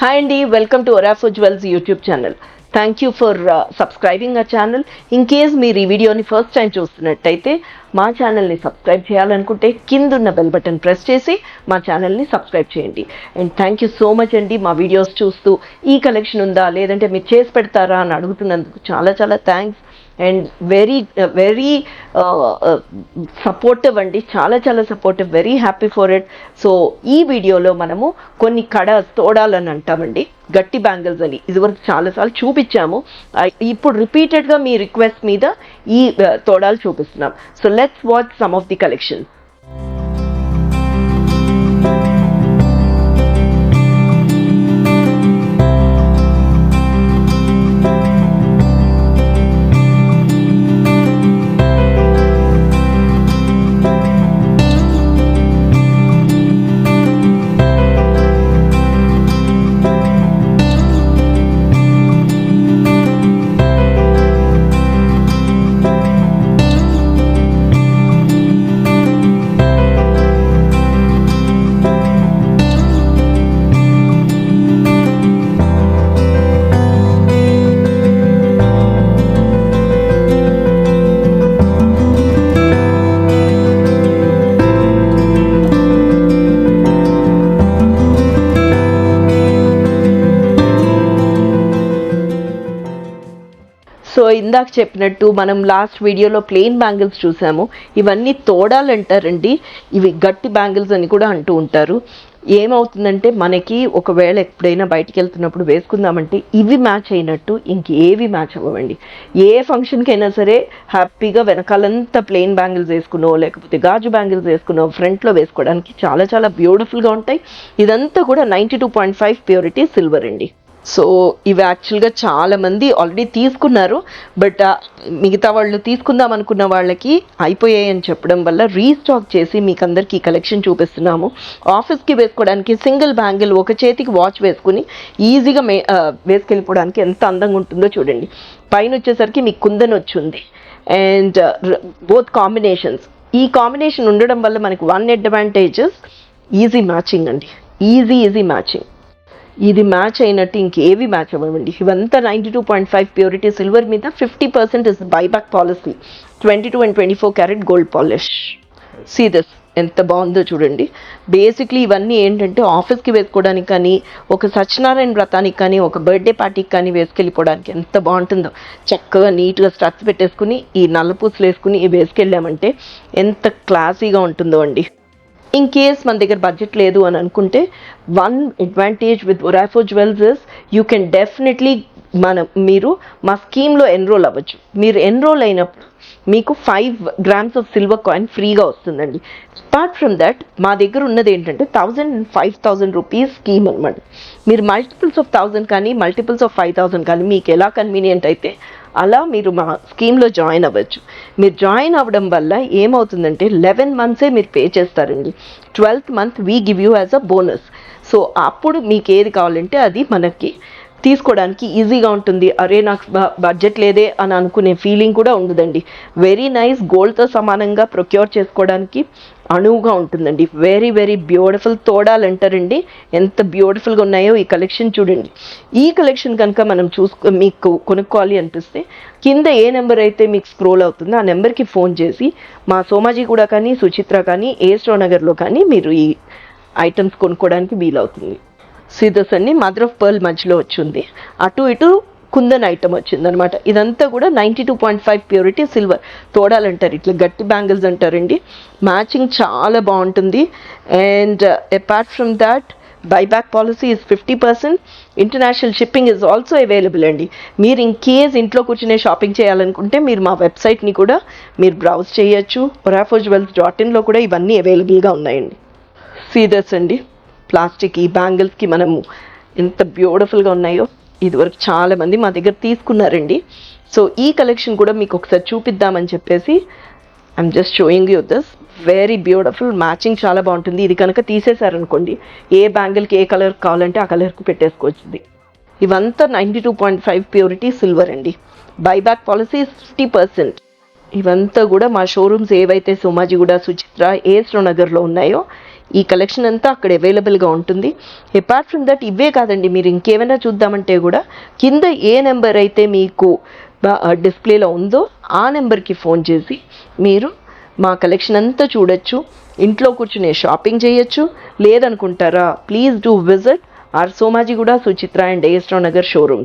Hi Andy, welcome to Orafo Jewels YouTube channel. Thank you for subscribing our channel. In case మీరు ఈ వీడియోని first time చూస్తున్నట్టయితే మా ఛానల్ని సబ్స్క్రైబ్ చేయాలనుకుంటే కిందున్న బెల్ బటన్ ప్రెస్ చేసి మా ఛానల్ని సబ్స్క్రైబ్ చేయండి. And thank you so much అండి, మా వీడియోస్ చూస్తూ ఈ కలెక్షన్ ఉందా లేదంటే మీరు చేసి పెడతారా అని అడుగుతున్నందుకు చాలా చాలా థ్యాంక్స్. అండ్ వెరీ సపోర్టివ్ అండి, చాలా చాలా supportive, very happy for it. So ఈ వీడియోలో మనము కొన్ని తోడాలని అంటామండి, గట్టి బ్యాంగిల్స్ అని ఇదివరకు చాలాసార్లు చూపించాము. ఇప్పుడు రిపీటెడ్గా మీ రిక్వెస్ట్ మీద ఈ తోడాలు చూపిస్తున్నాం. So let's watch some of the collection. So ఇందాక చెప్పినట్టు మనం లాస్ట్ వీడియోలో ప్లెయిన్ బ్యాంగిల్స్ చూసాము. ఇవన్నీ తోడాలు అంటారండి, ఇవి గట్టి బ్యాంగిల్స్ అని కూడా అంటూ ఉంటారు. ఏమవుతుందంటే మనకి ఒకవేళ ఎప్పుడైనా బయటికి వెళ్తున్నప్పుడు వేసుకుందామంటే ఇవి మ్యాచ్ అయినట్టు ఇంకేవి మ్యాచ్ అవ్వండి. ఏ ఫంక్షన్కైనా సరే హ్యాపీగా వెనకాలంతా ప్లెయిన్ బ్యాంగిల్స్ వేసుకున్నో లేకపోతే గాజు బ్యాంగిల్స్ వేసుకున్నో ఫ్రంట్లో వేసుకోవడానికి చాలా చాలా బ్యూటిఫుల్గా ఉంటాయి. ఇదంతా కూడా 92.5 ప్యూరిటీ సిల్వర్ అండి. సో ఇవి యాక్చువల్గా చాలామంది ఆల్రెడీ తీసుకున్నారు, బట్ మిగతా వాళ్ళు తీసుకుందాం అనుకున్న వాళ్ళకి అయిపోయాయి అని చెప్పడం వల్ల రీస్టాక్ చేసి మీకు అందరికీ ఈ కలెక్షన్ చూపిస్తున్నాము. ఆఫీస్కి వేసుకోవడానికి సింగిల్ బ్యాంగిల్, ఒక చేతికి వాచ్ వేసుకుని ఈజీగా వేసుకెళ్ళిపోవడానికి ఎంత అందంగా ఉంటుందో చూడండి. పైన వచ్చేసరికి మీకు కుందన్ వచ్చింది అండ్ బోత్ కాంబినేషన్స్. ఈ కాంబినేషన్ ఉండడం వల్ల మనకి వన్ అడ్వాంటేజెస్ ఈజీ మ్యాచింగ్ అండి, ఈజీ మ్యాచింగ్. ఇది మ్యాచ్ అయినట్టు ఇంకేవి మ్యాచ్ అవ్వండి. ఇవంతా 92.5 ప్యూరిటీ సిల్వర్ మీద 50% is buyback policy, 22 and 24 carat gold polish. See this, ఎంత బాగుందో చూడండి. బేసిక్లీ ఇవన్నీ ఏంటంటే ఆఫీస్కి వేసుకోవడానికి కానీ, ఒక సత్యనారాయణ వ్రతానికి కానీ, ఒక బర్త్డే పార్టీకి కానీ వేసుకెళ్ళిపోవడానికి ఎంత బాగుంటుందో. చక్కగా నీట్గా స్ట్రక్స్ పెట్టేసుకుని ఈ నల్లపూసలు వేసుకుని వేసుకెళ్ళామంటే ఎంత క్లాసీగా ఉంటుందో అండి. ఇన్ కేస్ మన దగ్గర బడ్జెట్ లేదు అని అనుకుంటే one advantage with ఒరాఫో jewels is you can definitely మీరు మా స్కీమ్లో ఎన్రోల్ అవ్వచ్చు. మీరు ఎన్రోల్ అయినప్పుడు మీకు 5 grams ఆఫ్ సిల్వర్ కాయిన్ ఫ్రీగా వస్తుందండి. అపార్ట్ ఫ్రమ్ దట్ మా దగ్గర ఉన్నది ఏంటంటే 1000 and 5000 రూపీస్ స్కీమ్ అనమాట. మీరు మల్టిపుల్స్ ఆఫ్ 1000 కానీ మల్టిపుల్స్ ఆఫ్ 5000 కానీ మీకు ఎలా కన్వీనియంట్ అయితే అలా మీరు మా స్కీమ్లో జాయిన్ అవ్వచ్చు. మీరు జాయిన్ అవ్వడం వల్ల ఏమవుతుందంటే 11 months మీరు పే చేస్తారండి. 12th month we give you as a bonus. So అప్పుడు మీకు ఏది కావాలంటే అది మనకి తీసుకోవడానికి ఈజీగా ఉంటుంది. అరే నాకు బడ్జెట్ లేదే అని అనుకునే ఫీలింగ్ కూడా ఉండదండి. వెరీ నైస్, గోల్డ్తో సమానంగా ప్రొక్యూర్ చేసుకోవడానికి అణువుగా ఉంటుందండి. వెరీ బ్యూటిఫుల్ తోడాలు అంటారండి. ఎంత బ్యూటిఫుల్గా ఉన్నాయో ఈ కలెక్షన్ చూడండి. ఈ కలెక్షన్ కనుక మనం మీకు కొనుక్కోవాలి అనిపిస్తే కింద ఏ నెంబర్ అయితే మీకు స్క్రోల్ అవుతుందో ఆ నెంబర్కి ఫోన్ చేసి మా సోమాజీ కూడా కానీ, సుచిత్ర కానీ, ఏస్ట్రో నగర్లో కానీ మీరు ఈ ఐటమ్స్ కొనుక్కోవడానికి వీలవుతుంది. సీదస్ అన్ని మదర్ ఆఫ్ పర్ల్ మధ్యలో వచ్చింది, అటు ఇటు కుందన్ ఐటమ్ వచ్చింది అనమాట. ఇదంతా కూడా 92.5 ప్యూరిటీ సిల్వర్ తోడాలు అంటారు, ఇట్లా గట్టి బ్యాంగిల్స్ అంటారండి. మ్యాచింగ్ చాలా బాగుంటుంది. And apart from that buyback policy is 50%. International shipping is also available అండి. మీరు ఇన్ కేస్ ఇంట్లో కూర్చునే షాపింగ్ చేయాలనుకుంటే మీరు మా వెబ్సైట్ని కూడా మీరు బ్రౌజ్ చేయొచ్చు. orafojewels.in కూడా ఇవన్నీ అవైలబుల్గా ఉన్నాయండి. సీదస్ అండి, ప్లాస్టిక్ ఈ బ్యాంగిల్స్కి మనము ఎంత బ్యూటిఫుల్గా ఉన్నాయో ఇదివరకు చాలామంది మా దగ్గర తీసుకున్నారండి. సో ఈ కలెక్షన్ కూడా మీకు ఒకసారి చూపిద్దామని చెప్పేసి I'm just showing you this. Very beautiful, matching చాలా బాగుంటుంది. ఇది కనుక తీసేశారనుకోండి ఏ బ్యాంగిల్కి ఏ కలర్ కావాలంటే ఆ కలర్కి పెట్టేసుకోవచ్చు. ఇవంతా 92.5 ప్యూరిటీ సిల్వర్ అండి. Buyback policy 50%. ఇవంతా కూడా మా షోరూమ్స్ ఏవైతే సోమాజిగూడ, సుచిత్ర, ఏస్ట్రో నగర్లో ఉన్నాయో ఈ కలెక్షన్ అంతా అక్కడ అవైలబుల్గా ఉంటుంది. అపార్ట్ ఫ్రమ్ దట్ ఇవే కాదండి, మీరు ఇంకేమైనా చూద్దామంటే కూడా కింద ఏ నెంబర్ అయితే మీకు డిస్ప్లేలో ఉందో ఆ నెంబర్కి ఫోన్ చేసి మీరు మా కలెక్షన్ అంతా చూడొచ్చు, ఇంట్లో కూర్చునే షాపింగ్ చేయొచ్చు. లేదనుకుంటారా, please do visit our Somajiguda Suchitra and AS Rao Nagar showroom.